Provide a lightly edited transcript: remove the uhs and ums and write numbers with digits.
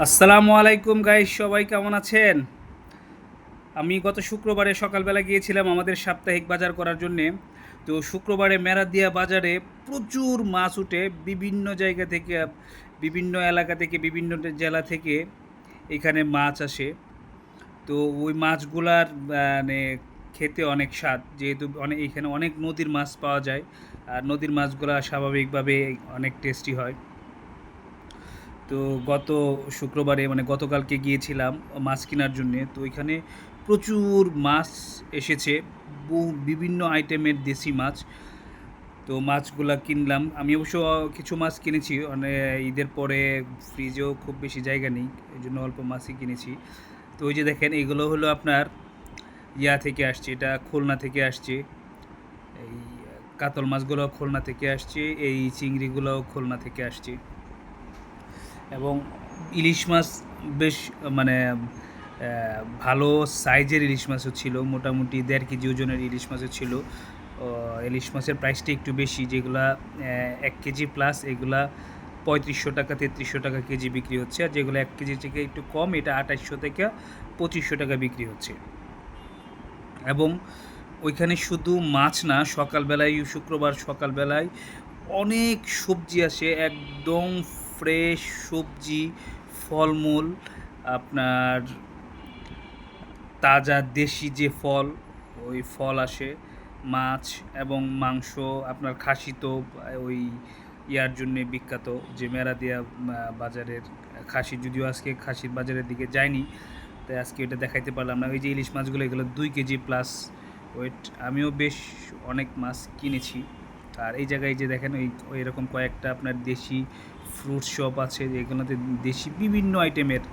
আসসালামু আলাইকুম গাইস, সবাই কেমন আছেন? আমি গত শুক্রবারে সকালবেলা গিয়েছিলাম আমাদের সাপ্তাহিক বাজার করার জন্যে। তো শুক্রবারে মেরাদিয়া বাজারে প্রচুর মাছ উঠে বিভিন্ন জায়গা থেকে, বিভিন্ন এলাকা থেকে, বিভিন্ন জেলা থেকে এখানে মাছ আসে। তো ওই মাছগুলার মানে খেতে অনেক স্বাদ, যেহেতু এখানে অনেক নদীর মাছ পাওয়া যায়। আর নদীর মাছগুলা স্বাভাবিকভাবে অনেক টেস্টি হয়। তো গত শুক্রবারে মানে গতকালকে গিয়েছিলাম মাছ কেনার জন্যে। তো ওইখানে প্রচুর মাছ এসেছে, বিভিন্ন আইটেমের দেশি মাছ। তো মাছগুলা কিনলাম আমি, অবশ্য কিছু মাছ কিনেছি, মানে ঈদের পরে ফ্রিজেও খুব বেশি জায়গা নেই, এই জন্য অল্প মাছই কিনেছি। তো ওই যে দেখেন, এগুলো হলো আপনার ইয়া থেকে আসছে, এটা খুলনা থেকে আসছে। এই কাতল মাছগুলো খুলনা থেকে আসছে, এই চিংড়িগুলোও খুলনা থেকে আসছে। এবং ইলিশ মাছ বেশ মানে ভালো সাইজের ইলিশ মাছও ছিল, মোটামুটি 1.5 কেজি ওজনের ইলিশ মাছও ছিল। ইলিশ মাছের প্রাইসটা একটু বেশি, যেগুলা 1 কেজি প্লাস এগুলা 3500 টাকা 3300 টাকা কেজি বিক্রি হচ্ছে। আর যেগুলো 1 কেজি থেকে একটু কম, এটা 2800 থেকে 2500 টাকা বিক্রি হচ্ছে। এবং ওইখানে শুধু মাছ না, সকালবেলায় শুক্রবার সকালবেলায় অনেক সবজি আসে, একদম ফ্রেশ সবজি, ফলমূল, আপনার তাজা দেশি যে ফল, ওই ফল আসে, মাছ এবং মাংস। আপনার খাসি তো ওই ইয়ার জন্যে বিখ্যাত, যে মেরাদিয়া বাজারের খাসি, যদিও আজকে খাসির বাজারের দিকে যায়নি, তাই আজকে এটা দেখাইতে পারলাম না। ওই যে ইলিশ মাছগুলো, এগুলো 2 কেজি প্লাস ওয়েট। আমিও বেশ অনেক মাছ কিনেছি। আর এই জায়গায় যে দেখেন, ওই এরকম কয়েকটা আপনার দেশি ফ্রুট শপ আছে, যেগুলোতে দেশি বিভিন্ন আইটেমের